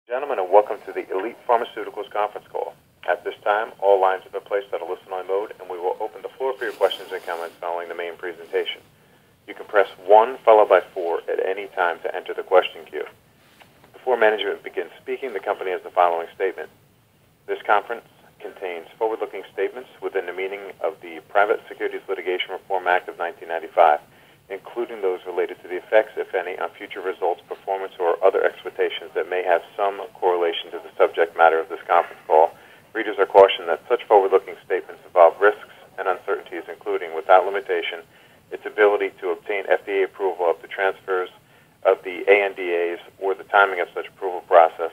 Gentlemen, and welcome to the Elite Pharmaceuticals conference call. At this time, all lines have been placed on a listen-only mode, and we will open the floor for your questions and comments following the main presentation. You can press 1 followed by 4 at any time to enter the question queue. Before management begins speaking, the company has the following statement. This conference contains forward-looking statements within the meaning of the Private Securities Litigation Reform Act of 1995, including those related to the effects, if any, on future results, performance, or other expectations that may have some correlation to the subject matter of this conference call. Readers are cautioned that such forward-looking statements involve risks and uncertainties, including, without limitation, its ability to obtain FDA approval of the transfers of the ANDAs or the timing of such approval process,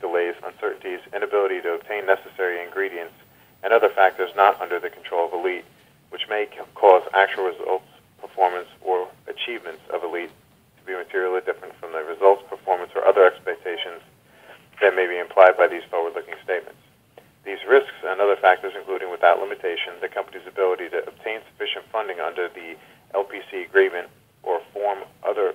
delays, uncertainties, inability to obtain necessary ingredients, and other factors not under the control of Elite, which may cause actual results, performance, or achievements of Elite to be materially different from the results, performance, or other expectations that may be implied by these forward-looking statements. These risks and other factors, including without limitation, the company's ability to obtain sufficient funding under the LPC agreement or from other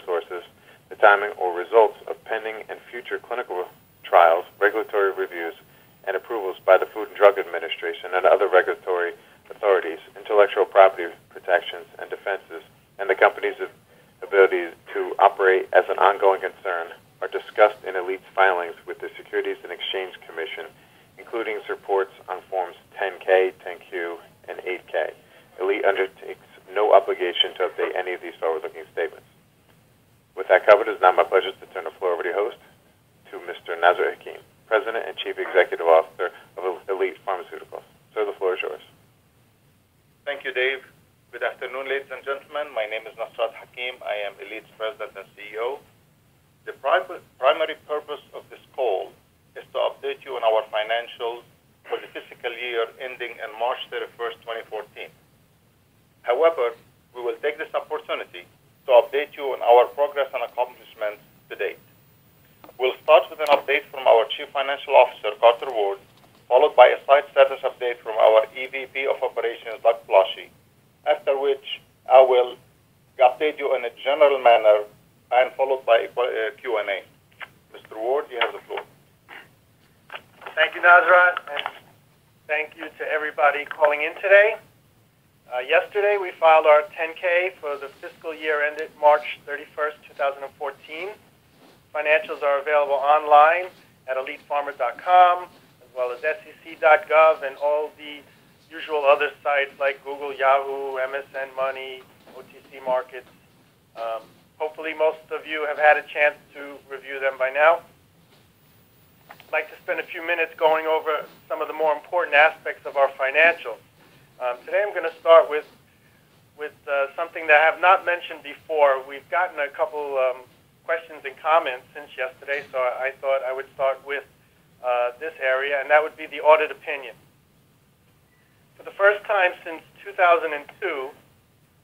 sources, the timing or results of pending and future clinical trials, regulatory reviews, and approvals by the Food and Drug Administration and other regulatory authorities, intellectual property protections and defenses, and the company's ability to operate as an ongoing concern are discussed in Elite's filings with the Securities and Exchange Commission, including its reports on Forms 10-K, 10-Q, and 8-K. Elite undertakes no obligation to update any of these forward-looking statements. With that covered, it is now my pleasure to turn the floor over to your host, to Mr. Nazar Hakim, President and Chief Executive Officer of Elite Pharmaceuticals. Sir, the floor is yours. Thank you, Dave. Good afternoon, ladies and gentlemen. My name is Nazar Hakim. I am Elite's President and CEO. The primary purpose of this call is to update you on our financials for the fiscal year ending on March 31st, 2014. However, we will take this opportunity to update you on our progress and accomplishments to date. We'll start with an update from our Chief Financial Officer, Carter Ward, followed by a site status update from our EVP of Operations, Doug Plashy, after which I will update you in a general manner and followed by a Q&A. Mr. Ward, you have the floor. Thank you, Nazrat, and thank you to everybody calling in today. Yesterday, we filed our 10-K for the fiscal year ended March 31st, 2014. Financials are available online at elitepharma.com, as well as sec.gov and all the usual other sites like Google, Yahoo, MSN Money, OTC Markets. Hopefully most of you have had a chance to review them by now. I'd like to spend a few minutes going over some of the more important aspects of our financials. Today I'm going to start with something that I have not mentioned before. We've gotten a couple questions and comments since yesterday, so I thought I would start with this area, and that would be the audit opinion. For the first time since 2002,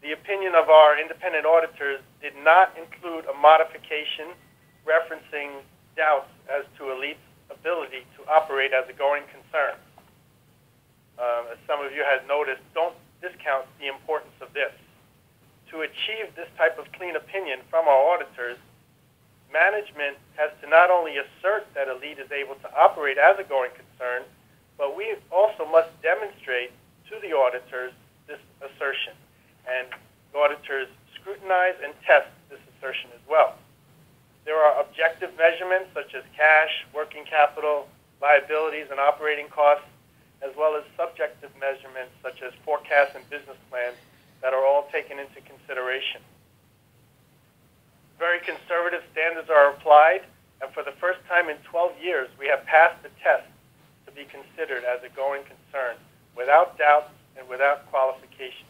the opinion of our independent auditors did not include a modification referencing doubts as to Elite's ability to operate as a going concern. As some of you have noticed, don't discount the importance of this. To achieve this type of clean opinion from our auditors, management has to not only assert that Elite is able to operate as a going concern, but we also must demonstrate to the auditors this assertion. And the auditors scrutinize and test this assertion as well. There are objective measurements such as cash, working capital, liabilities, and operating costs, as well as subjective measurements such as forecasts and business plans that are all taken into consideration. Very conservative standards are applied, and for the first time in 12 years, we have passed the test to be considered as a going concern without doubt and without qualification.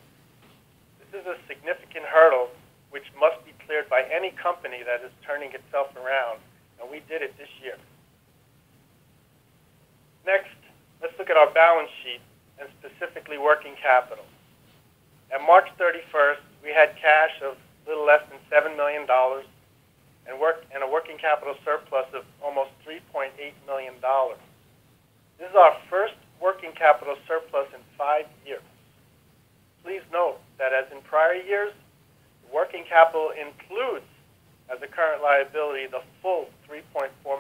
This is a significant hurdle which must be cleared by any company that is turning itself around, and we did it this year. Next, let's look at our balance sheet and specifically working capital. At March 31st, we had cash of a little less than $7 million and a working capital surplus of almost $3.8 million. This is our first working capital surplus in 5 years. Please note that as in prior years, working capital includes as a current liability the full $3.4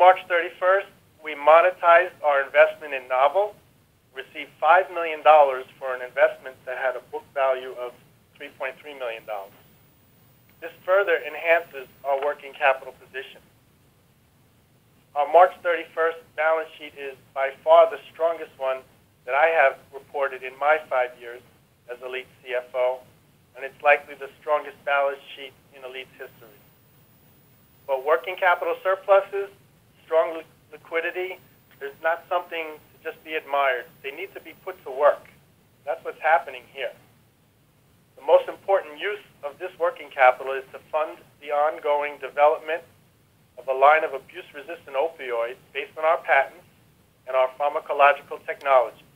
March 31st, we monetized our investment in Novel, received $5 million for an investment that had a book value of $3.3 million. This further enhances our working capital position. Our March 31st balance sheet is by far the strongest one that I have reported in my 5 years as Elite CFO, and it's likely the strongest balance sheet in Elite's history. But working capital surpluses, strong liquidity, there's not something to just be admired. They need to be put to work. That's what's happening here. The most important use of this working capital is to fund the ongoing development of a line of abuse-resistant opioids based on our patents and our pharmacological technology.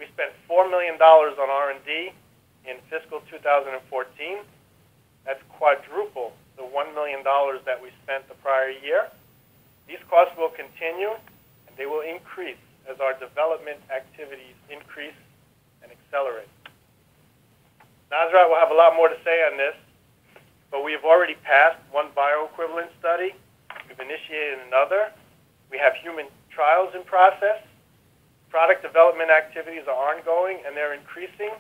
We spent $4 million on R&D in fiscal 2014. That's quadruple the $1 million that we spent the prior year. These costs will continue, and they will increase as our development activities increase and accelerate. Nasrat will have a lot more to say on this, but we have already passed one bioequivalent study. We've initiated another. We have human trials in process. Product development activities are ongoing, and they're increasing,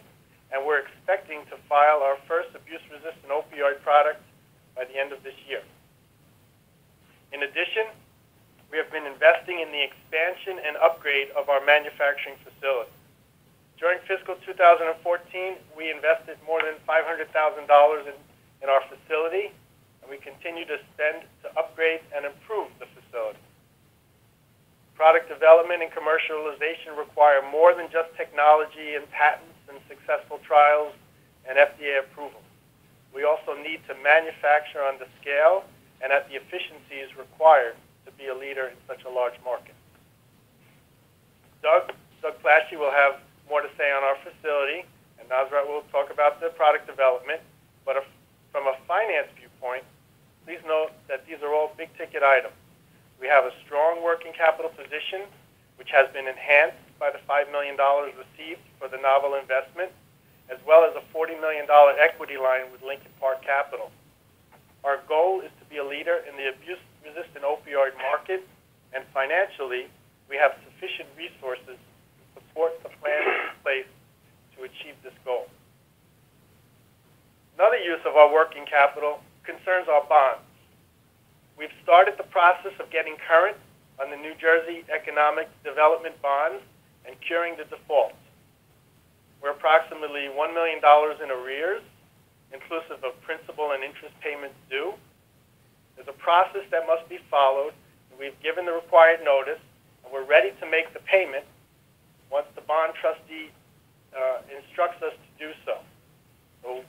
and we're expecting to file our first abuse-resistant opioid product by the end of this year. In addition, we have been investing in the expansion and upgrade of our manufacturing facility. During fiscal 2014, we invested more than $500,000 in our facility, and we continue to spend to upgrade and improve the facility. Product development and commercialization require more than just technology and patents and successful trials and FDA approval. We also need to manufacture on the scale and at the efficiencies required to be a leader in such a large market. Doug Plaschke will have more to say on our facility, and Nasrat will talk about the product development. But from a finance viewpoint, please note that these are all big-ticket items. We have a strong working capital position, which has been enhanced by the $5 million received for the Novel investment, as well as a $40 million equity line with Lincoln Park Capital. Our goal is to be a leader in the abuse-resistant opioid market, and financially, we have sufficient resources to support the plans in place to achieve this goal. Another use of our working capital concerns our bonds. We've started the process of getting current on the New Jersey Economic Development bonds and curing the default. We're approximately $1 million in arrears, inclusive of principal and interest payments due. There's a process that must be followed, and we've given the required notice, and we're ready to make the payment once the bond trustee instructs us to do so. So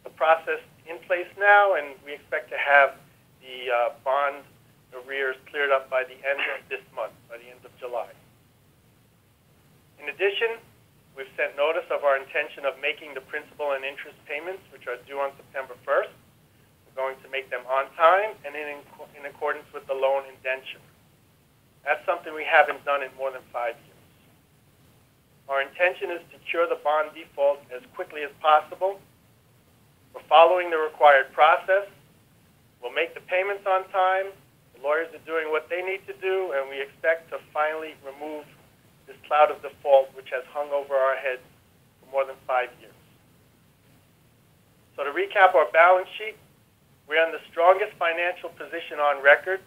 the process in place now, and we expect to have the bond arrears cleared up by the end of this month, by the end of July. In addition, we've sent notice of our intention of making the principal and interest payments, which are due on September 1st. We're going to make them on time and in accordance with the loan indenture. That's something we haven't done in more than 5 years. Our intention is to cure the bond default as quickly as possible. We're following the required process. We'll make the payments on time. The lawyers are doing what they need to do, and we expect to finally remove this cloud of default which has hung over our heads for more than 5 years. So to recap our balance sheet, we're in the strongest financial position on record,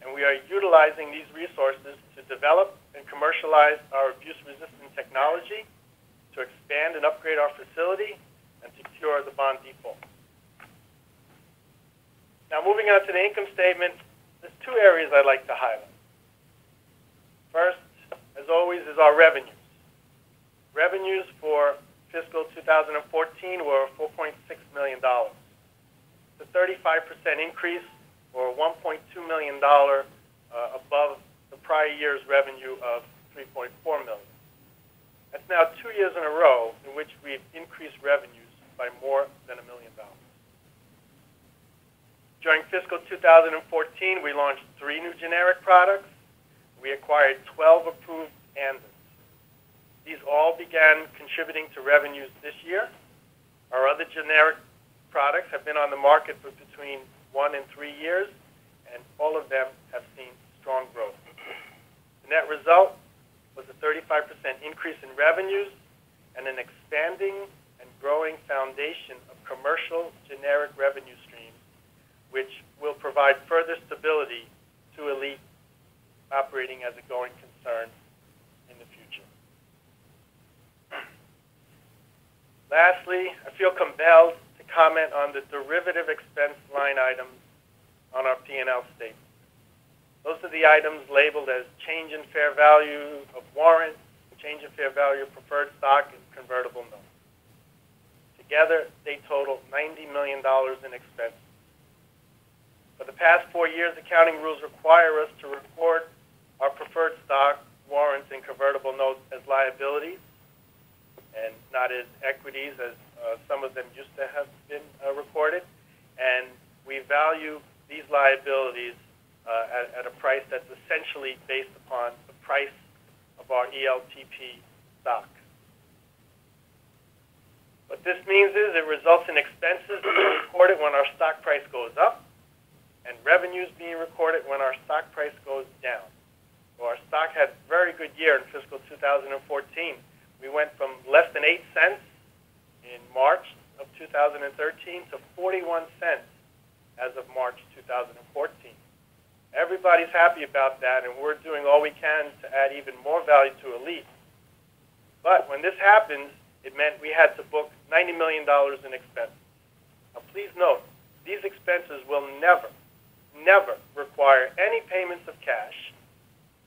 and we are utilizing these resources to develop and commercialize our abuse-resistant technology, to expand and upgrade our facility, and to cure the bond default. Now, moving on to the income statement, there's 2 areas I'd like to highlight. First, as always, is our revenues. Revenues for fiscal 2014 were $4.6 million. It's a 35% increase, or $1.2 million above the prior year's revenue of $3.4 million. That's now 2 years in a row in which we've increased revenues by more than $1 million. During fiscal 2014, we launched 3 new generic products. We acquired 12 approved ANDAs. These all began contributing to revenues this year. Our other generic products have been on the market for between 1 and 3 years, and all of them have seen strong growth. The net result was a 35% increase in revenues and an expanding and growing foundation of commercial generic revenue streams, which will provide further stability to Elite operating as a going concern in the future. Lastly, I feel compelled to comment on the derivative expense line items on our P&L statement. Those are the items labeled as change in fair value of warrants, change in fair value of preferred stock, and convertible notes. Together, they total $90 million in expense. For the past 4 years, accounting rules require us to record our preferred stock, warrants, and convertible notes as liabilities and not as equities, as some of them used to have been recorded. And we value these liabilities at a price that's essentially based upon the price of our ELTP stock. What this means is it results in expenses being recorded when our stock price goes up and revenues being recorded when our stock price goes down. So our stock had a very good year in fiscal 2014. We went from less than 8 cents in March of 2013 to 41 cents as of March 2014. Everybody's happy about that, and we're doing all we can to add even more value to Elite. But when this happens, it meant we had to book $90 million in expenses. Now, please note, these expenses will never require any payments of cash.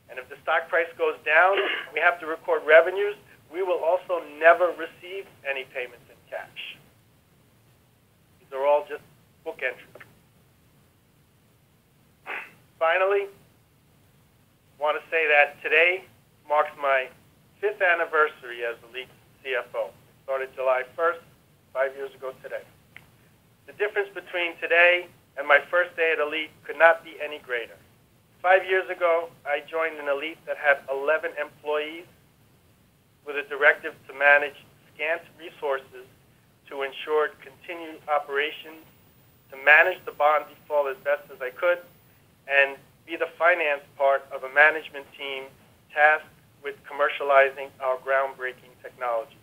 And if the stock price goes down, we have to record revenues. We will also never receive any payments in cash. These are all just book entries. Finally, I want to say that today marks my 5th anniversary as Elite CFO. It started July 1st, 5 years ago today. The difference between today and my first day at Elite could not be any greater. 5 years ago, I joined an Elite that had 11 employees with a directive to manage scant resources to ensure continued operations, to manage the bond default as best as I could, and be the finance part of a management team tasked with commercializing our groundbreaking technology.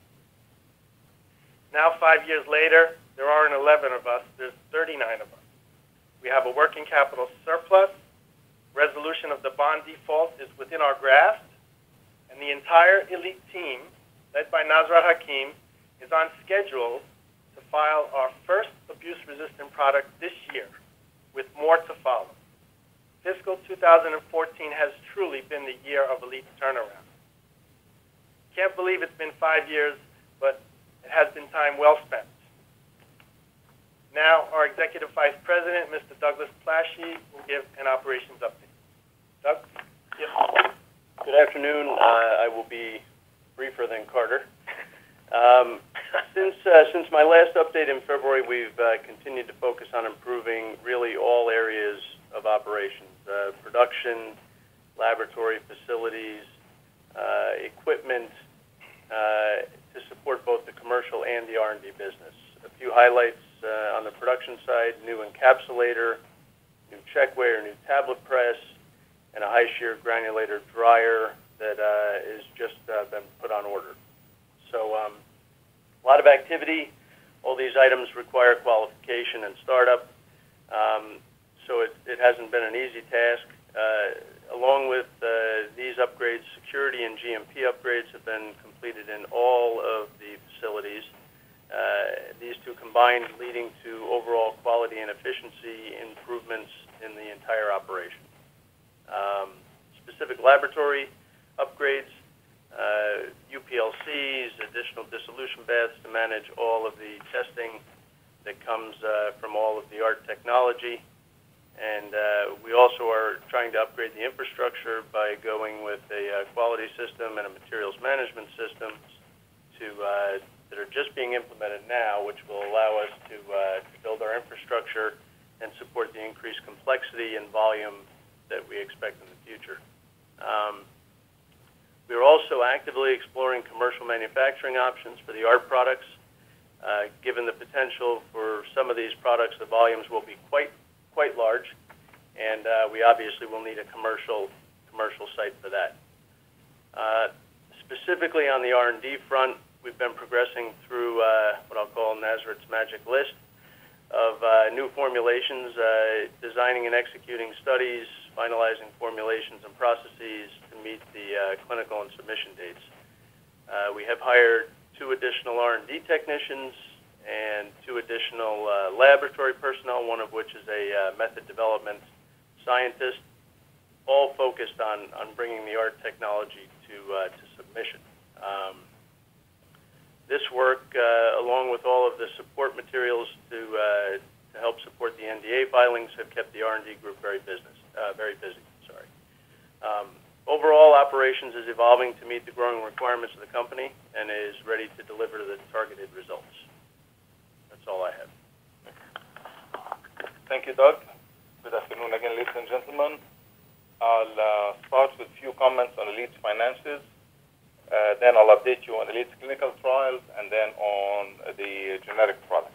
Now, 5 years later, there aren't 11 of us, there's 39 of us. We have a working capital surplus, resolution of the bond default is within our grasp, and the entire Elite team, led by Nasrat Hakim, is on schedule to file our first abuse-resistant product this year, with more to follow. Fiscal 2014 has truly been the year of Elite's turnaround. Can't believe it's been 5 years, but it has been time well spent. Now, our Executive Vice President, Mr. Douglas Plashy, will give an operations update. Doug? Yes. Good afternoon. I will be briefer than Carter. Since my last update in February, we've continued to focus on improving really all areas of operations, production, laboratory facilities, equipment, to support both the commercial and the R&D business. A few highlights on the production side: new encapsulator, new checkweigher, new tablet press, and a high-shear granulator dryer that is just been put on order. So a lot of activity. All these items require qualification and startup, so it hasn't been an easy task. Along with these upgrades, security and GMP upgrades have been completed in all of the facilities. These two combined leading to overall quality and efficiency improvements in the entire operation. Specific laboratory upgrades, UPLCs, additional dissolution baths to manage all of the testing that comes from all of the ART technology. And we also are trying to upgrade the infrastructure by going with a quality system and a materials management system that are just being implemented now, which will allow us to build our infrastructure and support the increased complexity and volume that we expect in the future. We are also actively exploring commercial manufacturing options for the ART products. Given the potential for some of these products, the volumes will be quite large, and we obviously will need a commercial site for that. Specifically on the R&D front, we've been progressing through what I'll call Nazareth's magic list of new formulations, designing and executing studies, finalizing formulations and processes to meet the clinical and submission dates. We have hired 2 additional R&D technicians and 2 additional laboratory personnel, one of which is a method development scientist, all focused on bringing the ART technology to submission. This work, along with all of the support materials to help support the NDA filings, have kept the R&D group very busy. Overall, operations is evolving to meet the growing requirements of the company and is ready to deliver the targeted results. That's all I have. Thank you, Doug. Good afternoon again, ladies and gentlemen. I'll start with a few comments on Elite's finances. Then I'll update you on Elite's clinical trials, and then on the generic products.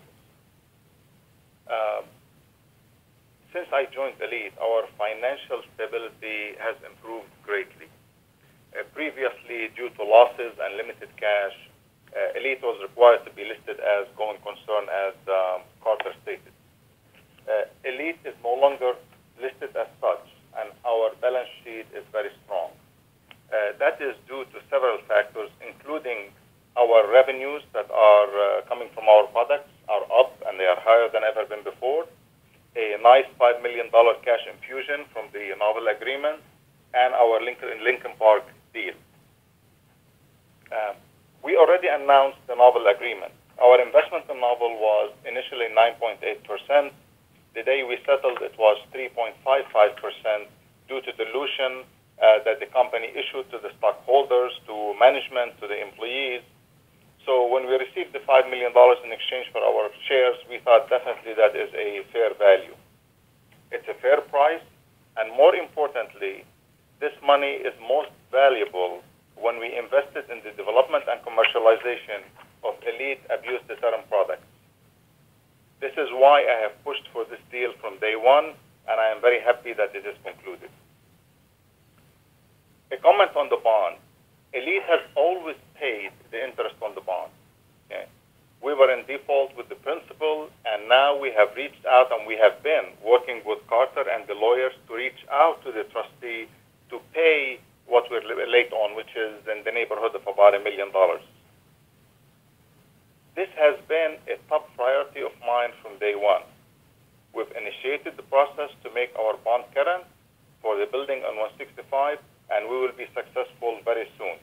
Since I joined Elite, our financial stability has improved greatly. Previously, due to losses and limited cash, Elite was required to be listed as going concern, as Carter stated. Elite is no longer listed as such, and our balance sheet is very strong. That is due to several factors, including our revenues that are coming from our products are up, and they are higher than ever been before. A nice $5 million cash infusion from the Novel agreement, and our Lincoln Park deal. We already announced the Novel agreement. Our investment in Novel was initially 9.8%. The day we settled, it was 3.55% due to dilution that the company issued to the stockholders, to management, to the employees. So when we received the $5 million in exchange for our shares, we thought definitely that is a fair value. It's a fair price, and more importantly, this money is most valuable when we invested in the development and commercialization of Elite abuse deterrent products. This is why I have pushed for this deal from day one, and I am very happy that it is concluded. A comment on the bond. Elite has always paid the interest on the bond. Okay? We were in default with the principal, and now we have reached out, and we have been working with Carter and the lawyers to reach out to the trustee to pay what we're late on, which is in the neighborhood of about $1 million. This has been a top priority of mine from day one. We've initiated the process to make our bond current for the building on 165, and we will be successful very soon.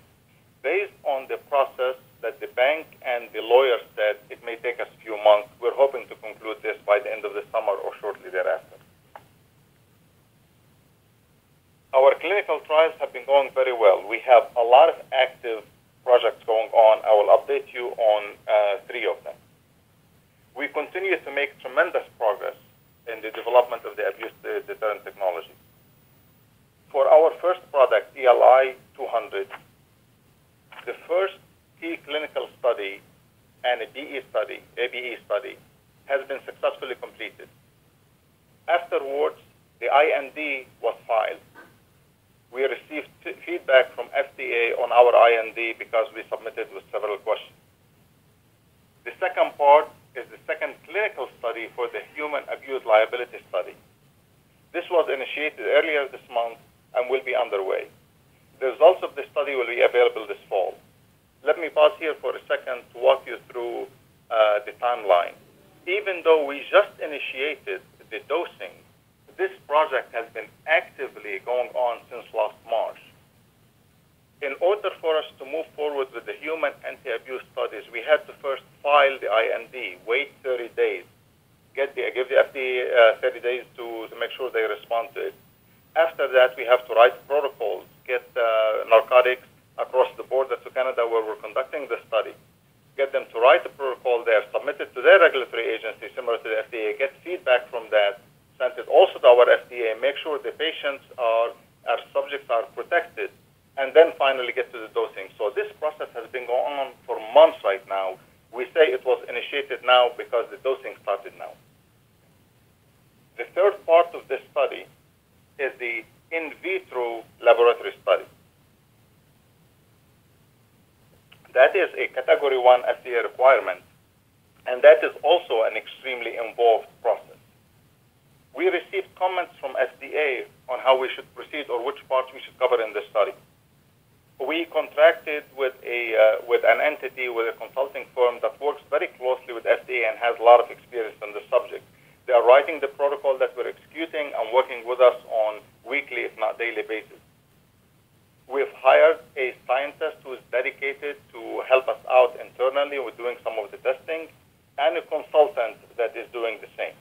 Based on the process that the bank and the lawyer said, it may take us a few months. We're hoping to conclude this by the end of the summer or shortly thereafter. Our clinical trials have been going very well. We have a lot of active projects going on. I will update you on 3 of them. We continue to make tremendous progress in the development of the abuse deterrent technology. For our first product, ELI 200, the first key clinical study and a ABE study has been successfully completed. Afterwards, the IND was filed. We received feedback from FDA on our IND because we submitted with several questions. The second part is the second clinical study for the human abuse liability study. This was initiated earlier this month and will be underway. The results of the study will be available this fall. Let me pause here for a second to walk you through the timeline. Even though we just initiated the dosing, this project has been actively going on since last March. In order for us to move forward with the human anti-abuse studies, we had to first file the IND, wait 30 days, give the FDA 30 days to make sure they respond to it. After that, we have to write protocols, get narcotics across the border to Canada where we're conducting the study, get them to write the protocol there, submit it to their regulatory agency similar to the FDA, get feedback from that, send it also to our FDA, make sure the patients our subjects are protected, and then finally get to the dosing. So this process has been going on for months right now. We say it was initiated now because the dosing started now. The third part of this study vitro laboratory study. That is a Category 1 FDA requirement, and that is also an extremely involved process. We received comments from FDA on how we should proceed or which parts we should cover in this study. We contracted with an entity, with a consulting firm that works very closely with FDA and has a lot of experience on the subject. They are writing the protocol that we're executing and working with us on weekly, if not daily basis. We've hired a scientist who is dedicated to help us out internally with doing some of the testing, and a consultant that is doing the same.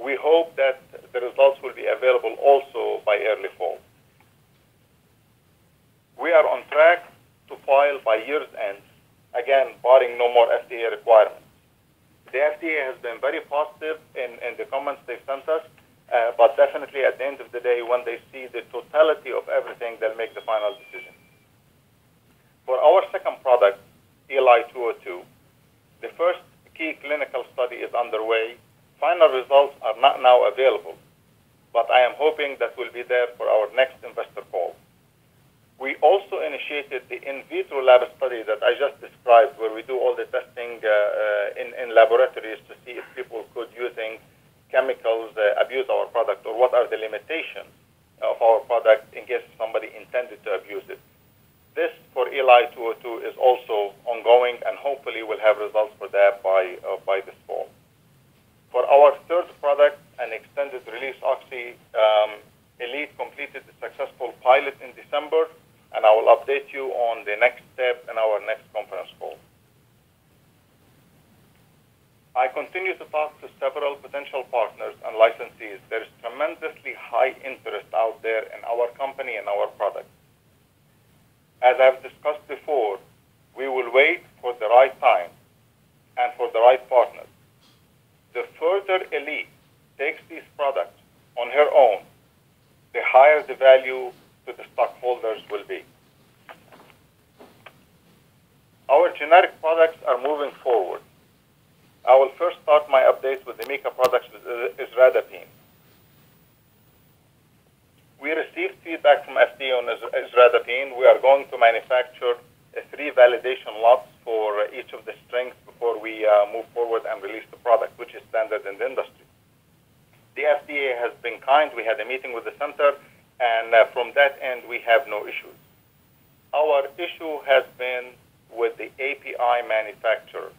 We hope that the results will be available also by early fall. We are on track to file by year's end, again, barring no more FDA requirements. The FDA has been very positive in the comments they've sent us, but definitely at the end of the day, when they see the totality of everything, they'll make the final decision. For our second product, ELI-202, the first key clinical study is underway. Final results are not now available, but I am hoping that we'll be there for our next investor call. We also initiated the in vitro lab study that I just described, where we do all the testing in laboratories to see if people could, using chemicals, abuse our product, or what are the limitations of our product in case somebody intended to abuse it. This, for ELI-202, is also ongoing, and hopefully we'll have results for that by this fall. For our third product, an extended release oxy, Elite completed the successful pilot in December, and I will update you on the next step in our next conference call. I continue to talk to several potential partners and licensees. There is tremendously high interest out there in our company and our product. As I've discussed before, we will wait for the right time and for the right partners. The further Elite takes these products on her own, the higher the value to the stockholders will be. Our generic products are moving forward. I will first start my update with the Mika products with isradipine. We received feedback from FDA on isradipine. We are going to manufacture 3 validation lots for each of the strengths before we move forward and release the product, which is standard in the industry. The FDA has been kind. We had a meeting with the center, and from that end, we have no issues. Our issue has been with the API manufacturer.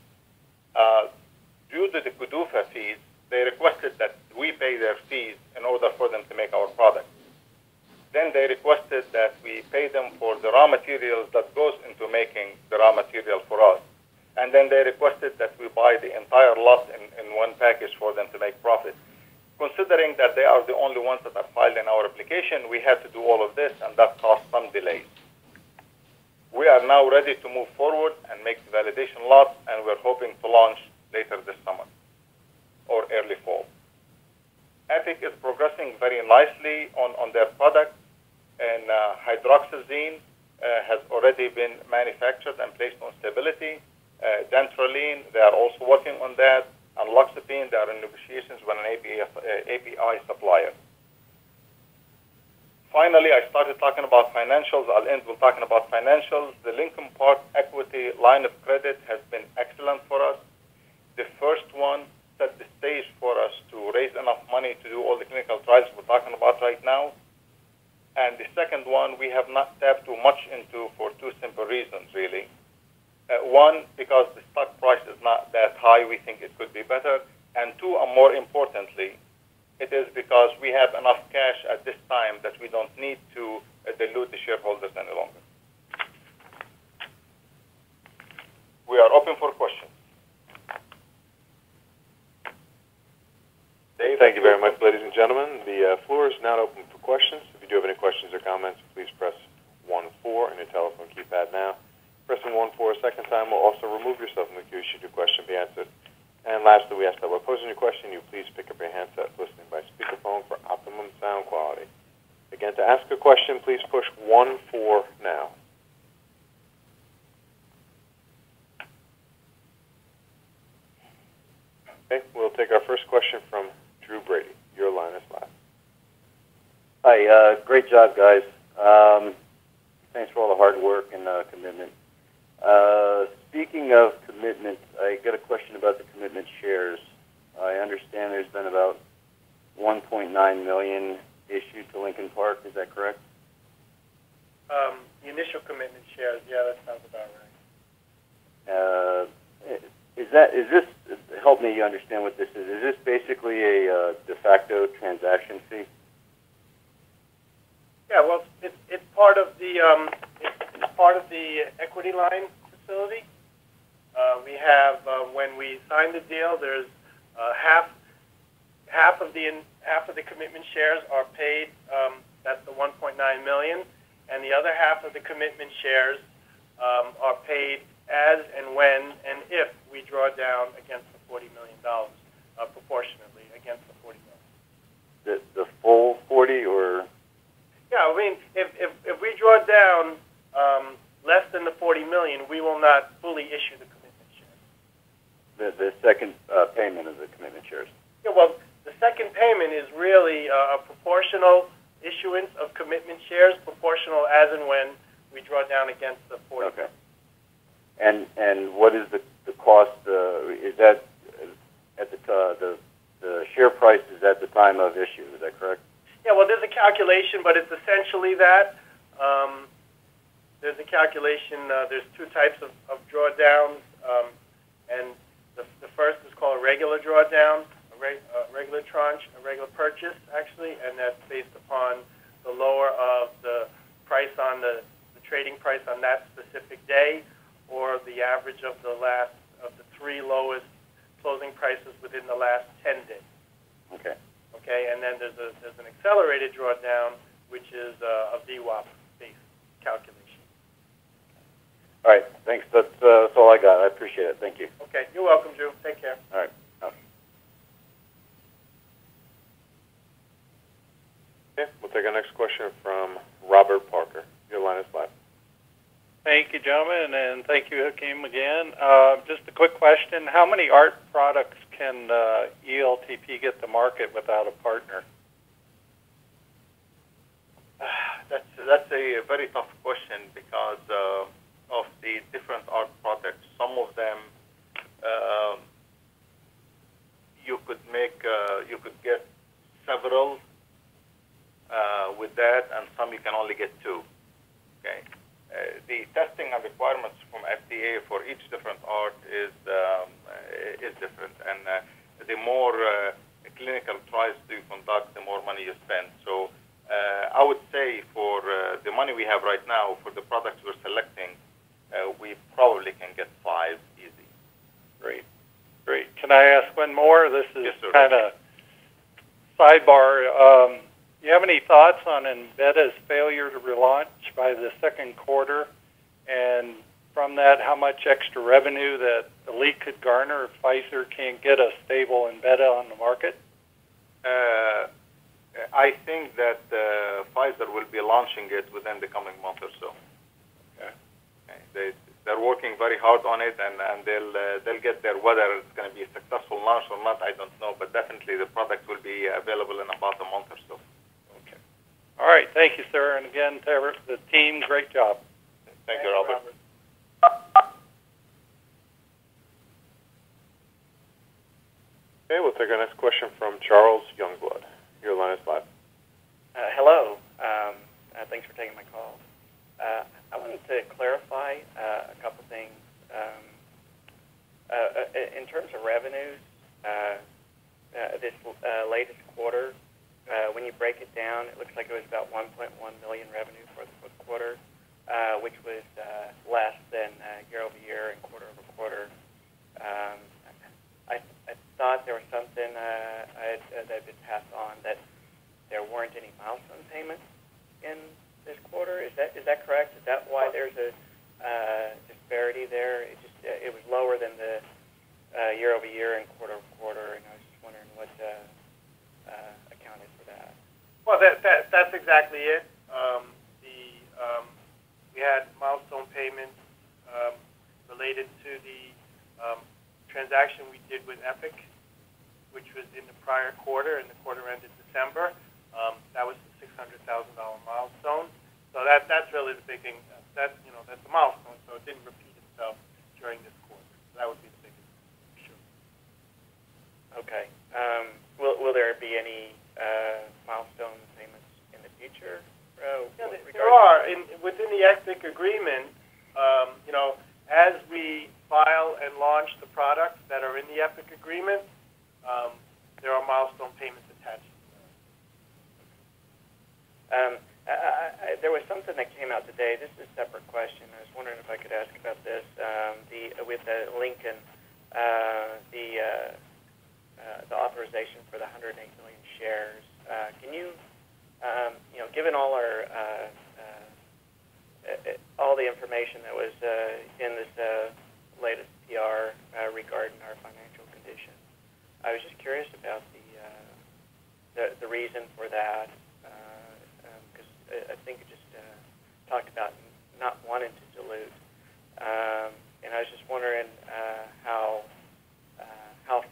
Due to the GDUFA fees, they requested that we pay their fees in order for them to make our product. Then they requested that we pay them for the raw materials that goes into making the raw material for us. And then they requested that we buy the entire lot in one package for them to make profit. Considering that they are the only ones that are filed in our application, we had to do all of this, and that caused some delays. We are now ready to move forward and make the validation lot, and we're hoping to launch later this summer or early fall. Epic is progressing very nicely on their product, and hydroxyzine has already been manufactured and placed on stability. Dantrolene, they are also working on that. And loxapine, they are in negotiations with an API supplier. Finally, I started talking about financials. I'll end with talking about financials. The Lincoln Park Equity line of credit has been excellent for us. The first one set the stage for us to raise enough money to do all the clinical trials we're talking about right now. And the second one, we have not tapped too much into for 2 simple reasons, really. One, because the stock price is not that high, we think it could be better. And 2, and more importantly, it is because we have enough cash at this time that we don't need to dilute the shareholders any longer. We are open for questions. Dave? Thank you very much, ladies and gentlemen. The floor is now open for questions. If you do have any questions or comments, please press 1-4 on your telephone keypad now. Pressing 1-4 a second time will also remove yourself from the queue should your question be answered. And lastly, we ask that while posing your question, you please pick up your handset listening by speakerphone for optimum sound quality. Again, to ask a question, please push 1-4 now. Okay, we'll take our first question from Drew Brady. Your line is live. Hi, great job, guys. Thanks for all the hard work and commitment. Speaking of commitment, I got a question about the commitment shares. I understand there's been about 1.9 million issued to Lincoln Park. Is that correct? The initial commitment shares, yeah, that sounds about right. Is this, help me understand what this is. Is this basically a de facto transaction fee? Yeah, well, it's part of the equity line facility. We have when we sign the deal, there's half of the commitment shares are paid. That's the 1.9 million, and the other half of the commitment shares are paid as and when and if we draw down against the $40 million, proportionately against the $40 million. The full 40 or? Yeah, I mean, if we draw down less than the $40 million, we will not fully issue the commitment shares. The second payment of the commitment shares? Yeah, well, the second payment is really a proportional issuance of commitment shares, proportional as and when we draw down against the 40. Okay. And what is the cost? Is that at the share price is at the time of issue? Is that correct? Yeah, well, there's a calculation, but it's essentially that. There's a calculation. There's two types of drawdowns, and the first is called a regular drawdown, a regular tranche, a regular purchase, actually, and that's based upon the lower of the price on the trading price on that specific day, or the average of the three lowest closing prices within the last 10 days. Okay. Okay, and then there's an accelerated drawdown, which is a VWAP-based calculation. All right, thanks. That's all I got. I appreciate it. Thank you. Okay, you're welcome, Drew. Take care. All right. Okay, we'll take our next question from Robert Parker. Your line is live. Thank you, gentlemen, and thank you, Hakeem, again. Just a quick question. How many art products can ELTP get to market without a partner? That's a very tough question because of the different art products. Some of them you could get several with that, and some you can only get two. Okay. The testing and requirements from FDA for each different art is different, and the more clinical trials you conduct, the more money you spend. So I would say for the money we have right now for the products we're selecting, we probably can get 5 easy. Great. Can I ask one more? This is yes, kind of sidebar. Do you have any thoughts on Enveda's failure to relaunch by the second quarter? And from that, how much extra revenue that Elite could garner if Pfizer can't get a stable Enveda on the market? I think that Pfizer will be launching it within the coming month or so. Okay. They're working very hard on it, and they'll get there. Whether it's going to be a successful launch or not, I don't know. But definitely the product will be available in about a month or so. Okay. All right. Thank you, sir. And again, to the team, great job. Thank you, Robert. Okay, we'll take our next question from Charles Youngblood. Your line is live. Hello. Thanks for taking my call. I wanted to clarify a couple things. In terms of revenues, this latest quarter, when you break it down, it looks like it was about 1.1 million revenue for the fourth quarter, which was less than year over year and quarter over quarter. I thought there was something that had been passed on that there weren't any milestone payments in this quarter. Is that correct? Is that why there's a disparity there? It was lower than the year over year and quarter over quarter, and I was just wondering what accounted for that. Well, that's exactly it. We had milestone payments related to the transaction we did with Epic, which was in the prior quarter, and the quarter ended December. That was milestone. So that's really the big thing. That's a milestone. So it didn't repeat itself during this quarter. So that would be the biggest issue. Okay. Will there be any milestone payments in the future? Yeah, there are. Within the EPIC agreement, as we file and launch the products that are in the EPIC agreement, there are milestone payments attached to that. There was something that came out today. This is a separate question. I was wondering if I could ask about this. With the Lincoln, the authorization for the 108 million shares. Can you, given all the information that was in this latest PR regarding our financial condition, I was just curious about the reason for that, because I think it just talked about not wanting to dilute, and I was just wondering how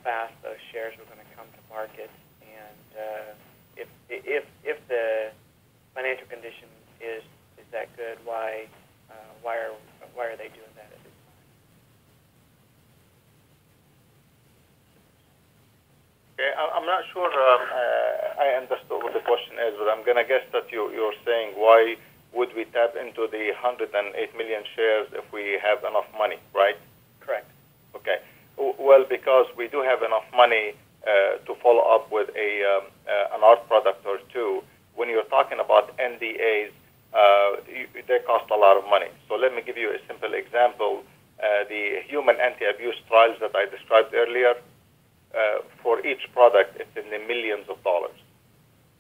fast those shares were going to come to market, and if the financial condition is that good, why are they doing that at this time? Okay, I'm not sure I understood what the question is, but I'm going to guess that you're saying why would we tap into the 108 million shares if we have enough money, right? Correct. Okay. Well, because we do have enough money to follow up with an art product or two. When you're talking about NDAs, they cost a lot of money. So let me give you a simple example. The human anti-abuse trials that I described earlier, for each product, it's in the millions of dollars.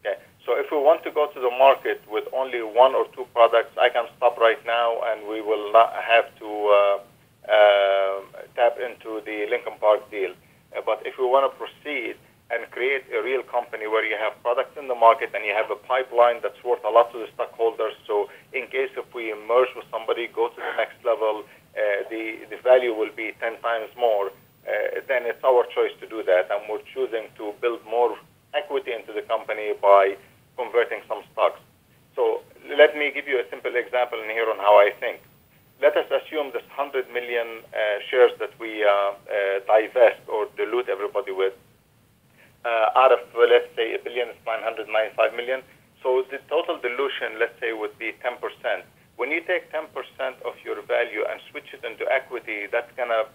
Okay. So if we want to go to the market with only one or two products, I can stop right now, and we will not have to tap into the Lincoln Park deal. But if we want to proceed and create a real company where you have products in the market and you have a pipeline that's worth a lot to the stockholders, so in case if we merge with somebody, go to the next level, the value will be 10 times more, then it's our choice to do that. And we're choosing to build more equity into the company by converting some stocks. So let me give you a simple example in here on how I think. Let us assume this 100 million shares that we divest or dilute everybody with, out of, let's say, $1 billion is 995 million. So the total dilution, let's say, would be 10%. When you take 10% of your value and switch it into equity, that's going to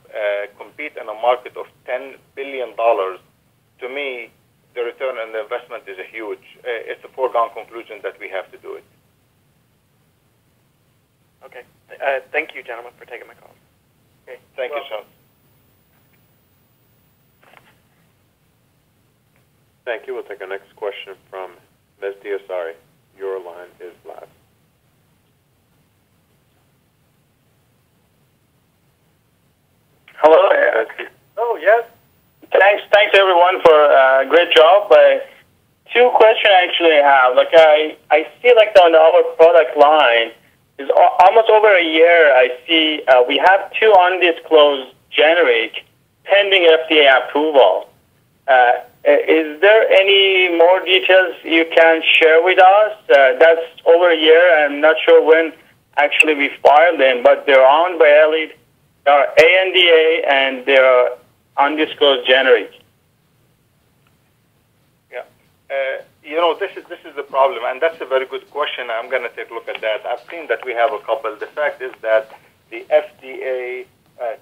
compete in a market of $10 billion. To me, the return on the investment is it's a foregone conclusion that we have to do it. Okay. Thank you, gentlemen, for taking my call. Okay. Thank you, Sean. Thank you. We'll take our next question from Ms. Diosari. Your line is live. Hello. Oh, yes. Thanks everyone for a great job. Two questions actually I have. I see on our product line is almost over a year. I see we have two undisclosed generic pending FDA approval. Is there any more details you can share with us? That's over a year. I'm not sure when actually we filed them, but they're owned by Elite. They are ANDA and they are undisclosed generic. Yeah. This is the problem, and that's a very good question. I'm going to take a look at that. I've seen that we have a couple. The fact is that the FDA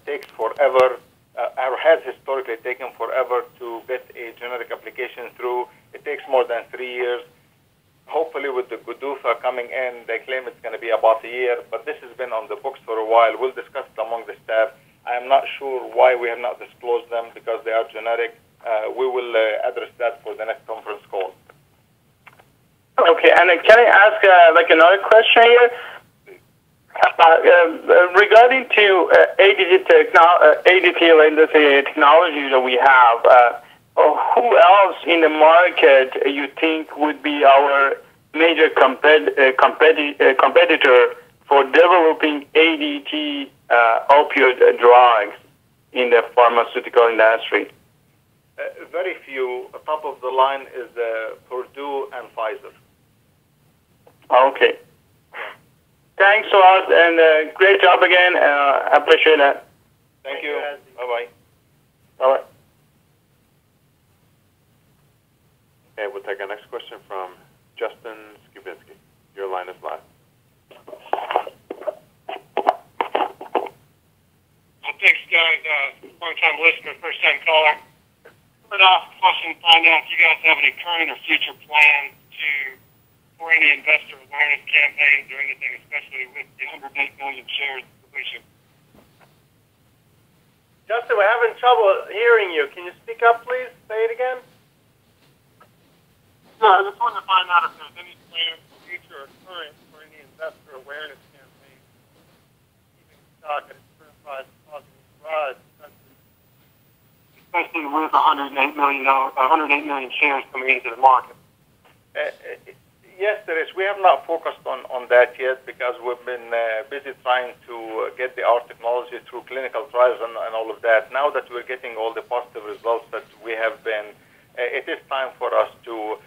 takes forever, or has historically taken forever to get a generic application through. It takes more than 3 years. Hopefully with the GDUFA coming in, they claim it's going to be about a year, but this has been on the books for a while. We'll discuss it among the staff. I am not sure why we have not disclosed them, because they are generic. We will address that for the next conference call. Okay, and can I ask another question here? Regarding to ADT legacy technology that we have, who else in the market you think would be our major competitor for developing ADT opioid drugs in the pharmaceutical industry? Very few. Top of the line is Purdue and Pfizer. Okay. Thanks a lot, and great job again. I appreciate that. Thank you. Bye-bye. Bye-bye. Okay, we'll take our next question from Justin Skubinski. Your line is live. Thanks, guys. Long-time listener, first-time caller. But question, find out if you guys have any current or future plans for any investor awareness campaigns or anything, especially with the 108 million shares completion. Justin, we're having trouble hearing you. Can you speak up, please? Say it again. No, I just wanted to find out if there's any plans, future or current, for any investor awareness campaign, keeping stock at its current price, causing its rise, especially with 108 million shares coming into the market. Yes, there is. We have not focused on that yet because we've been busy trying to get our technology through clinical trials and all of that. Now that we're getting all the positive results that we have been, it is time for us to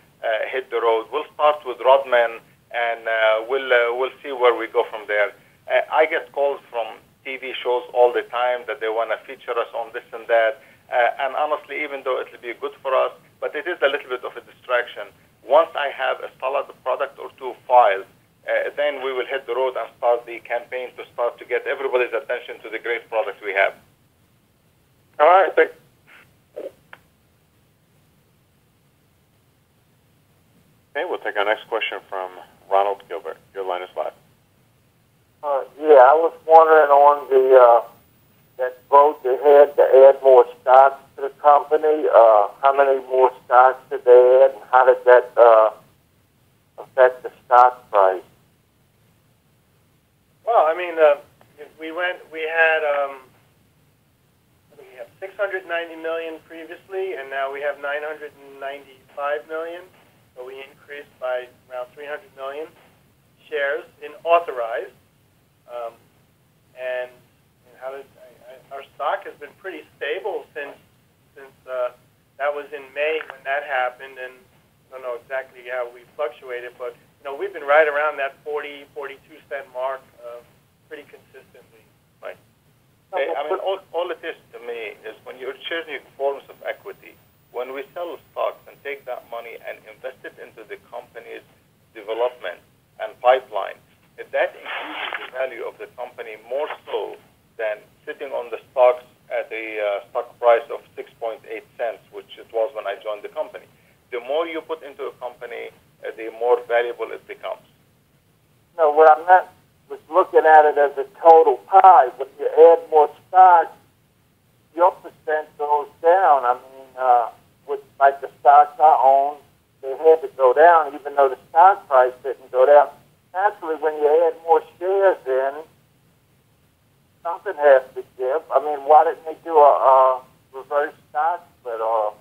hit the road. We'll start with Rodman, and we'll see where we go from there. I get calls from TV shows all the time that they want to feature us on this and that. And honestly, even though it will be good for us, but it is a little bit of a distraction. Once I have a solid product or two filed, then we will hit the road and start the campaign to start to get everybody's attention to the great product we have. All right. Thanks. Okay, we'll take our next question from Ronald Gilbert. Your line is live. Yeah, I was wondering on the that vote they had to add more stocks to the company. How many more stocks did they add, and how did that affect the stock price? Well, I mean, we had 690 million previously, and now we have 995 million. So we increased by around 300 million shares in authorized. And how did our stock has been pretty stable since that was in May when that happened, and I don't know exactly how we fluctuated, but we've been right around that 42 cent mark pretty consistently. Right. I mean, all it is to me is when you're changing forms of equity, when we sell stocks and take that money and invest it into the company's development and pipeline, that increases the value of the company more so than sitting on the stocks at a stock price of 6.8 cents, which it was when I joined the company. The more you put into a company, the more valuable it becomes. No, what I meant was looking at it as a total pie. When you add more stocks, your percent goes down. I mean, with like the stocks I own, they had to go down, even though the stock price didn't go down. Naturally, when you add more shares in, something has to give. I mean, why didn't they do a reverse stock split or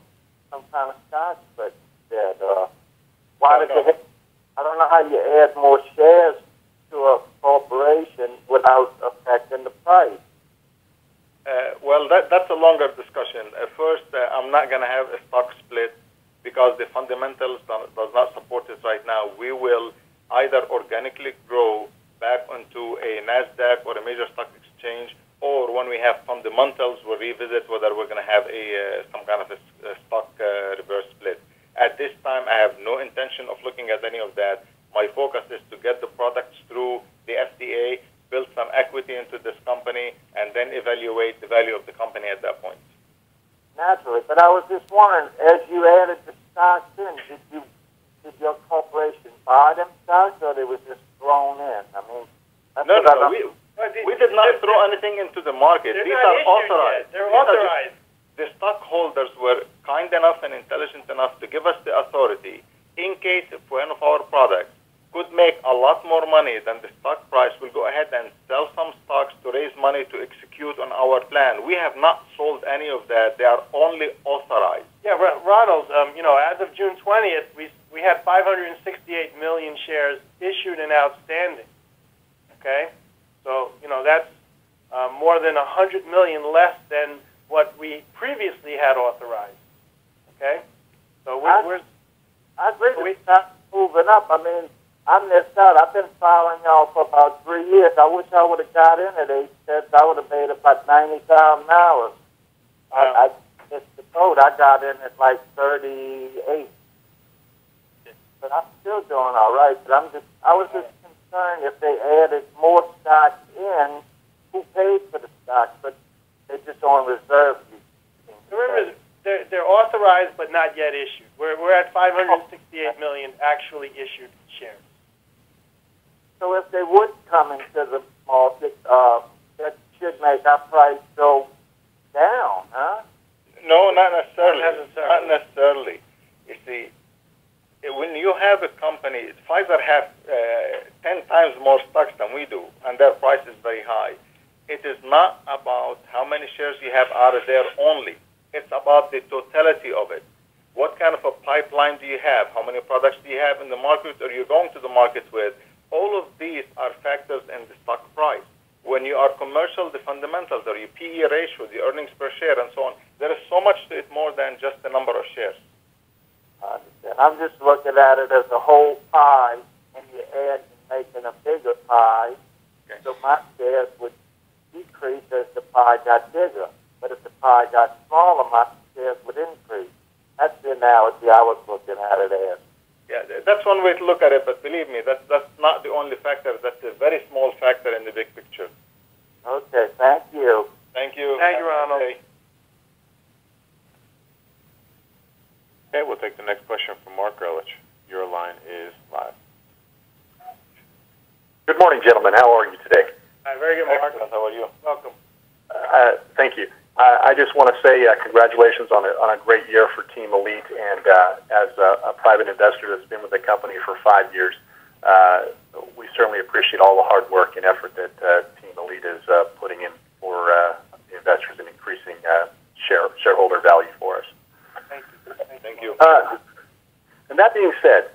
some kind of stock split instead? Why did they? I don't know how you add more shares to a corporation without affecting the price. Well, that's a longer discussion. First, I'm not going to have a stock split because the fundamentals does not support it right now. We will either organically grow back onto a NASDAQ or a major stock exchange, or when we have fundamentals, we'll revisit whether we're going to have some kind of a stock reverse split. At this time, I have no intention of looking at any of that. My focus is to get the products through the FDA, build some equity into this company, and then evaluate the value of the company at that point. Naturally, but I was just wondering, as you added the stocks in, did your corporation buy them stocks, or they was just thrown in? I mean, no. We did not throw anything into the market. These are authorized. They're authorized. The stockholders were kind enough and intelligent enough to give us the authority in case if one of our products could make a lot more money than the stock price, we'll go ahead and sell some stocks to raise money to execute on our plan. We have not sold any of that. They are only authorized. Yeah, Ronald, as of June 20th, we had 568 million shares issued and outstanding. Okay? So, that's more than 100 million less than what we previously had authorized. Okay? So I agree with that moving up. I mean, I missed out. I've been following y'all for about 3 years. I wish I would have got in at 8 cents. I would have made about $90,000. I missed the boat. I got in at like 38. But I'm still doing all right. But I was just concerned if they added more stock in, who paid for the stock, but they're just on reserve. Remember, they're authorized but not yet issued. We're at 568 million actually issued shares. So if they would come into the market, that should make our price go down, huh? No, not necessarily. Not necessarily. You see, when you have a company, Pfizer has 10 times more stocks than we do, and their price is very high. It is not about how many shares you have out of there only. It's about the totality of it. What kind of a pipeline do you have? How many products do you have in the market, or you're going to the market with? All of these are factors in the stock price. When you are commercial, the fundamentals are your PE ratio, the earnings per share, and so on. There is so much to it more than just the number of shares. I understand. I'm just looking at it as a whole pie, and you add making a bigger pie, okay. So my shares would decrease as the pie got bigger. But if the pie got smaller, my shares would increase. That's the analogy I was looking at it as. Yeah, that's one way to look at it, but believe me, that's not the only factor. That's a very small factor in the big picture. Okay, thank you. Thank you. Thank you, Ronald. Okay, we'll take the next question from Mark Ehrlich. Your line is live. Good morning, gentlemen. How are you today? Very good, Mark. How are you? Welcome. Thank you. I just want to say congratulations on a great year for Team Elite, and as a private investor that's been with the company for 5 years, we certainly appreciate all the hard work and effort that Team Elite is putting in for investors and increasing shareholder value for us. Thank you. Thank you. And that being said,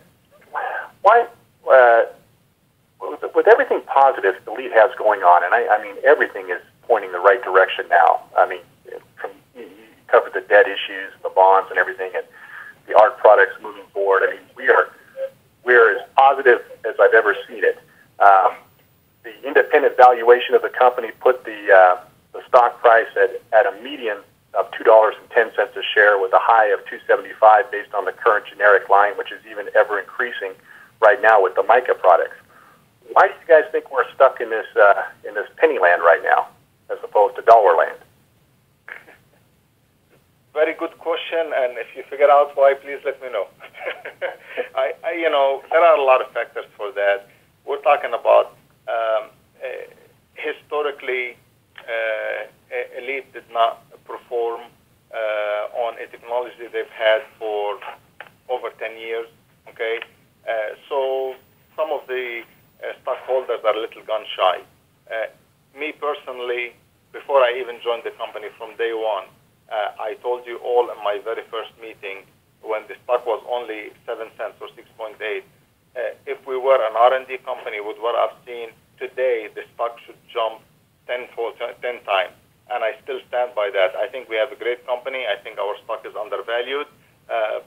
why, with everything positive Elite has going on, and I mean everything is pointing the right direction now. I mean, you covered the debt issues, the bonds, and everything, and the art products moving forward. I mean, we're as positive as I've ever seen it. The independent valuation of the company put the stock price at a median of $2.10 a share, with a high of $2.75 based on the current generic line, which is even ever increasing right now with the mica products. Why do you guys think we're stuck in this penny land right now, as opposed to dollar land? Very good question, and if you figure out why, please let me know. There are a lot of factors for that. We're talking about historically, Elite did not perform on a technology they've had for over 10 years. Okay, so some of the stockholders are a little gun shy. Me personally, before I even joined the company from day one, I told you all in my very first meeting when the stock was only 7 cents or 6.8. If we were an R&D company with what I've seen today, the stock should jump 10 times. And I still stand by that. I think we have a great company. I think our stock is undervalued.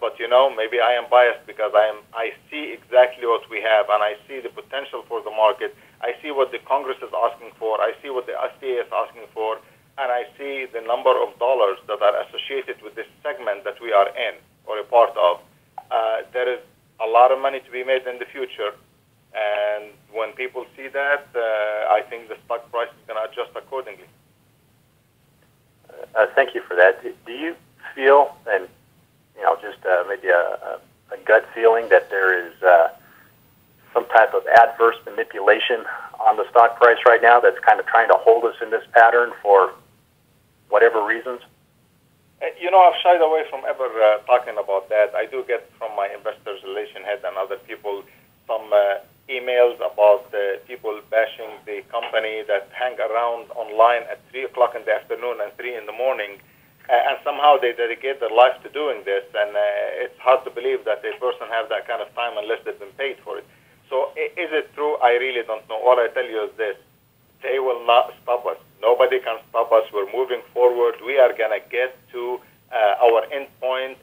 But maybe I am biased because I see exactly what we have, and I see the potential for the market. I see what the Congress is asking for. I see what the FDA is asking for, and I see the number of dollars that are associated with this segment that we are in or a part of. There is a lot of money to be made in the future, and when people see that, I think the stock price is going to adjust accordingly. Thank you for that. Do you feel, and just maybe a gut feeling, that there is some type of adverse manipulation on the stock price right now that's kind of trying to hold us in this pattern for whatever reasons? I've shied away from ever talking about that. I do get from my investors relation head and other people some emails about people bashing the company that hang around online at 3 o'clock in the afternoon and 3 in the morning. And somehow they dedicate their life to doing this, and it's hard to believe that a person has that kind of time unless they've been paid for it. So is it true? I really don't know. All I tell you is this: they will not stop us. Nobody can stop us. We're moving forward. We are going to get to our end point,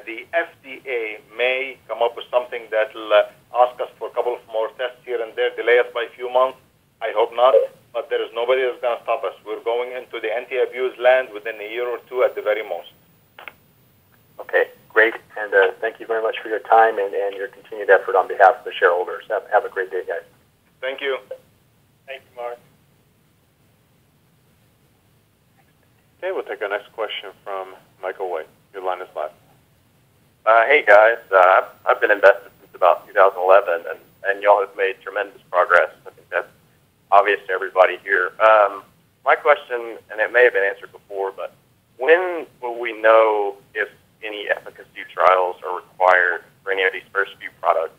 The FDA may come up with something that will ask us for a couple of more tests here and there, delay us by a few months. I hope not, but there is nobody that's going to stop us. We're going into the anti-abuse land within a year or two at the very most. Okay, great. And thank you very much for your time and your continued effort on behalf of the shareholders. Have a great day, guys. Thank you. Thank you, Mark. Okay, we'll take our next question from Michael White. Your line is live. Hey guys, I've been invested since about 2011, and y'all have made tremendous progress. I think that's obvious to everybody here. My question, and it may have been answered before, but when will we know if any efficacy trials are required for any of these first few products?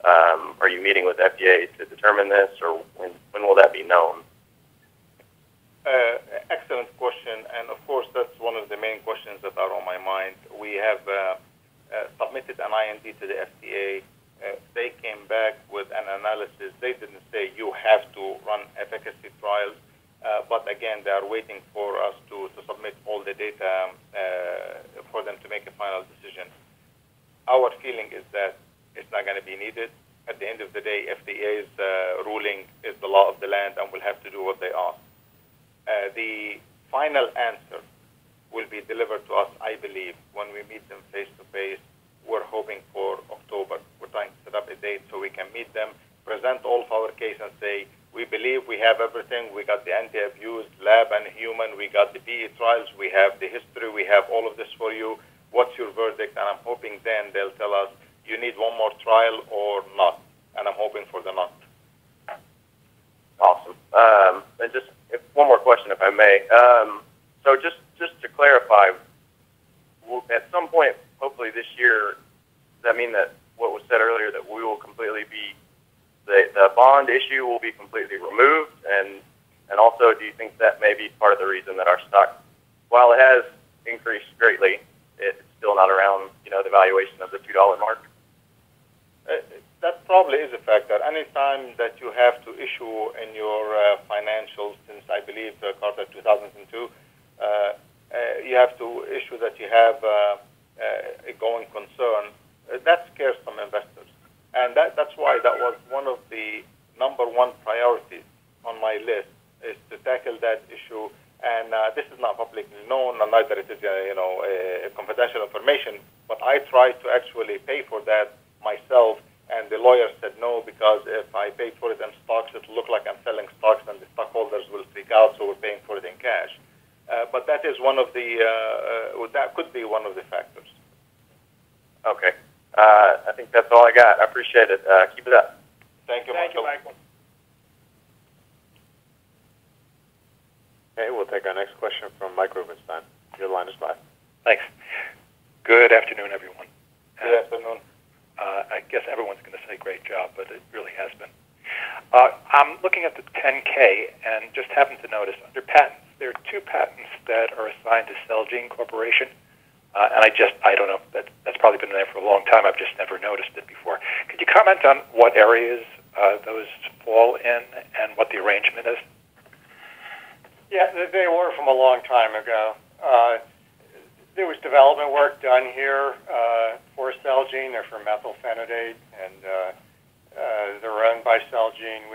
Are you meeting with FDA to determine this, or when will that be known? Excellent question, and of course that's one of the main questions that are on my mind. We have submitted an IND to the FDA. They came back with an analysis. They didn't say you have to run efficacy trials, but again, they are waiting for us to submit all the data for them to make a final decision. Our feeling is that it's not going to be needed. At the end of the day, FDA's ruling is the law of the land and will have to do what they ask. The final answer will be delivered to us, I believe, when we meet them face-to-face. We're hoping for October. We're trying to set up a date so we can meet them, present all of our case and say, we believe we have everything. We got the anti-abuse, lab and human. We got the PE trials. We have the history. We have all of this for you. What's your verdict? And I'm hoping then they'll tell us, you need one more trial or not. And I'm hoping for the not. Awesome. And just one more question, if I may. So just to clarify, at some point, hopefully this year, does that mean that what was said earlier, that we will completely be, the bond issue will be completely removed? And also, do you think that may be part of the reason that our stock, while it has increased greatly, it's still not around, the valuation of the $2 mark? That probably is a factor. Anytime that you have to issue in your financials, since I believe Carter 2002, you have to issue that you have a going concern. That scares some investors. And that's why that was one of the #1 priorities on my list, is to tackle that issue. And this is not publicly known, and neither it is a confidential information, but I tried to actually pay for that myself, and the lawyer said no, because if I paid for it in stocks, it will look like I'm selling stocks, and the stockholders will freak out, so we're paying for it in cash. But that is one of the, that could be one of the factors. Okay. I think that's all I got. I appreciate it. Keep it up. Thank you, Michael. Okay, we'll take our next question from Mike Rubenstein. Your line is live. Thanks. Good afternoon, everyone. Good afternoon. I guess everyone's going to say great job, but it really has been. I'm looking at the 10K and just happened to notice under patents, there are 2 patents that are assigned to Celgene Corporation. And I don't know, that's probably been there for a long time. I've just never noticed it before. Could you comment on what areas those fall in and what the arrangement is? Yeah, they were from a long time ago. There was development work done here for Celgene. They're for methylphenidate, and they're run by Celgene.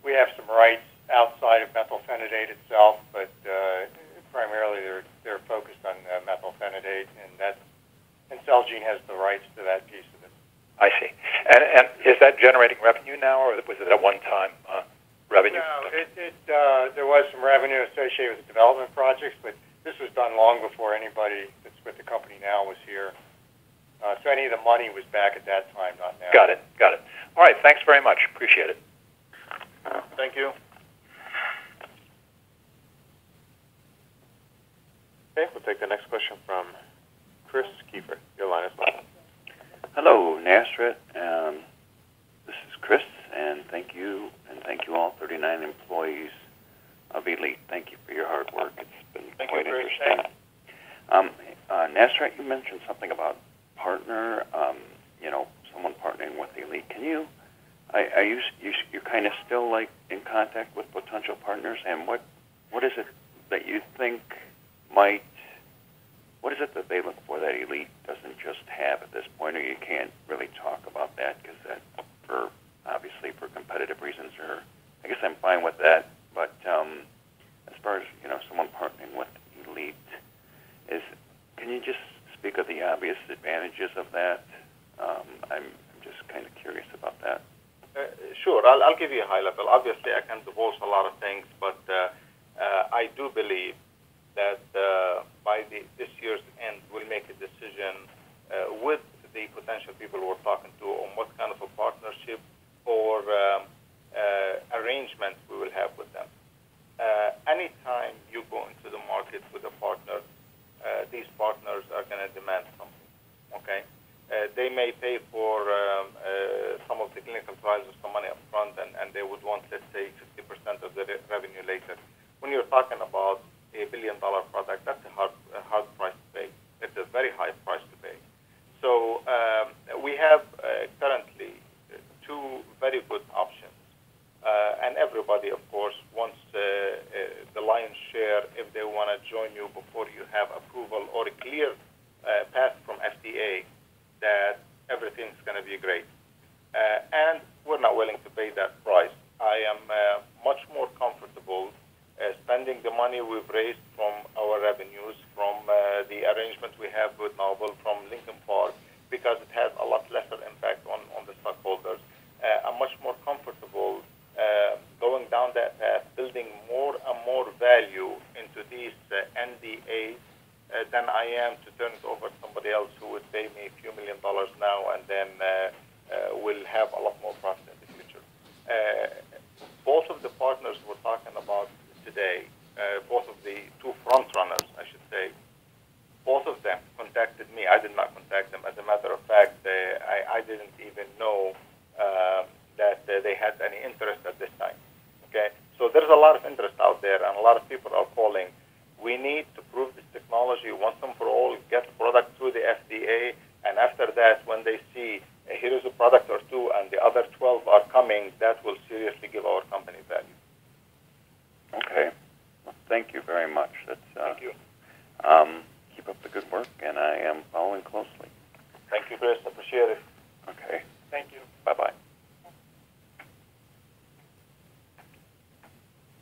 We have some rights outside of methylphenidate itself, but primarily they're focused on methylphenidate, and Celgene has the rights to that piece of it. I see. And is that generating revenue now, or was it a one-time revenue? No, there was some revenue associated with the development projects, but this was done long before anybody that's with the company now was here. So any of the money was back at that time, not now. Got it. All right, thanks very much. Appreciate it. Thank you. Okay, we'll take the next question from Chris Kiefer. Your line is live. Hello, Nasrat. This is Chris, and thank you all, 39 employees of Elite. Thank you for your hard work. It's been quite interesting. Nasrat, you mentioned something about partner, someone partnering with Elite. Can you, you're kind of still like in contact with potential partners, and what is it that you think might what is it that they look for that Elite doesn't just have at this point, or you can't really talk about that because that, for obviously for competitive reasons, or I guess I'm fine with that. But as far as someone partnering with Elite, can you just speak of the obvious advantages of that? I'm just kind of curious about that. Sure, I'll give you a high level. Obviously, I can divulge a lot of things, but I do believe that by this year's end, we'll make a decision with the potential people we're talking to on what kind of a partnership or arrangement we will have with them. Anytime you go into the market with a partner, these partners are going to demand something, okay? They may pay for some of the clinical trials with some money up front, and they would want, let's say, 50% of the revenue later. When you're talking about $1 billion product, that's a hard price to pay. It's a very high price to pay. So we have currently two very good options. And everybody, of course, wants the lion's share if they want to join you before you have approval or a clear path from FDA that everything's going to be great. And we're not willing to pay that price. I am much more comfortable spending the money we've raised from our revenues, from the arrangement we have with Novel, from Lincoln Park, because it has a lot lesser impact on the stockholders. I'm much more comfortable going down that path, building more and more value into these NDAs than I am to turn it over to somebody else who would pay me a few $1 million now and then will have a lot more profit in the future. Both of the partners we're talking about today, both of the two front runners, I should say, both of them contacted me. I did not contact them. As a matter of fact, I didn't even know that they had any interest at this time. Okay, so there's a lot of interest out there, and a lot of people are calling. We need to prove this technology once and for all, get the product through the FDA, and after that, when they see here is a product or two and the other 12 are coming, that will seriously give our company value. Okay. Well, thank you very much. Thank you. Keep up the good work, and I am following closely. Thank you, Chris. Appreciate it. Okay. Thank you. Bye-bye.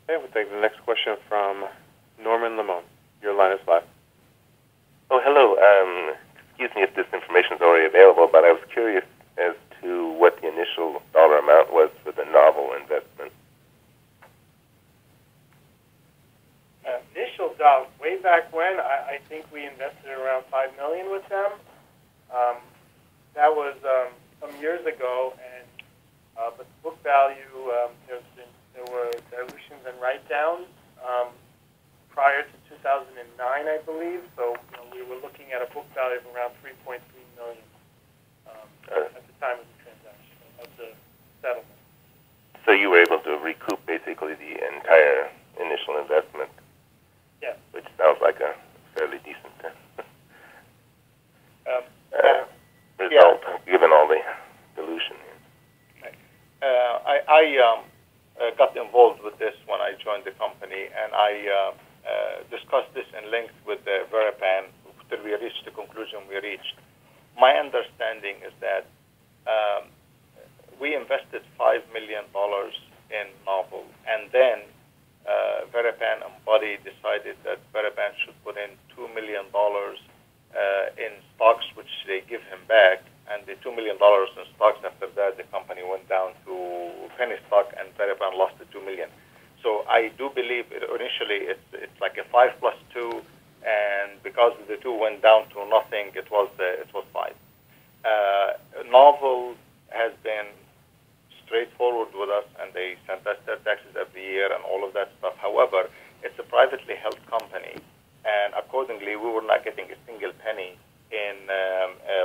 Okay, we'll take the next question from Norman Limon. Your line is live. Oh, hello. Excuse me if this information is already available, but I was curious as to what the initial dollar amount was for the Novel investment. Initial dollars, way back when, I think we invested around $5 million with them. That was some years ago, and but the book value, there were dilutions and write-downs prior to 2009, I believe. So we were looking at a book value of around $3.3 million at the time of the transaction, of the settlement. So you were able to recoup basically the entire initial investment? Yes. Which sounds like a fairly decent result, given all the dilution. I got involved with this when I joined the company, and I discussed this in length with Veripan till we reached the conclusion we reached. My understanding is that we invested $5 million in Novel, and then Veripan and Buddy decided that Veripan should put in $2 million in stocks, which they give him back, and the $2 million in stocks, after that, the company went down to penny stock, and Veripan lost the $2 million. So I do believe initially it's like a 5 plus 2, and because the 2 went down to nothing, it was 5. Novel has been straightforward with us, and they sent us their taxes every year and all of that stuff. However, it's a privately held company, and accordingly, we were not getting a single penny in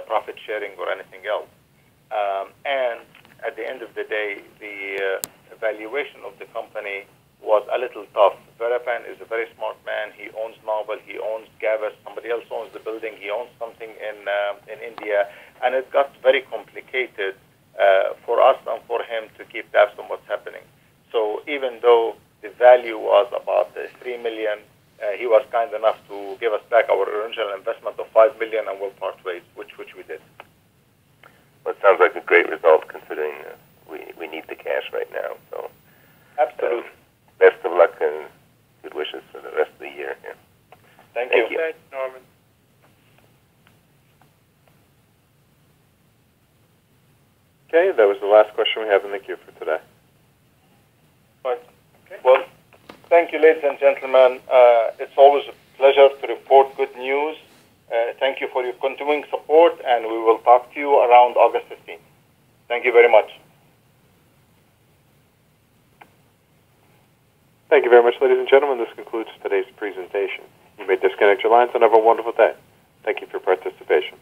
profit sharing or anything else. And at the end of the day, the valuation of the company was a little tough. Veripan is a very smart man. He owns Novel. He owns Gavas. Somebody else owns the building. He owns something in India. And it got very complicated for us and for him to keep tabs on what's happening. So even though the value was about $3 million, he was kind enough to give us back our original investment of $5 million, and we'll part ways, which we did. Well, it sounds like a great result considering we need the cash right now. So, absolutely. Best of luck and good wishes for the rest of the year. Yeah. Thank you. Thanks, Norman. Okay, that was the last question we have in the queue for today. Well, thank you, ladies and gentlemen. It's always a pleasure to report good news. Thank you for your continuing support, and we will talk to you around August 15th. Thank you very much. Thank you very much, ladies and gentlemen. This concludes today's presentation. You may disconnect your lines and have a wonderful day. Thank you for your participation.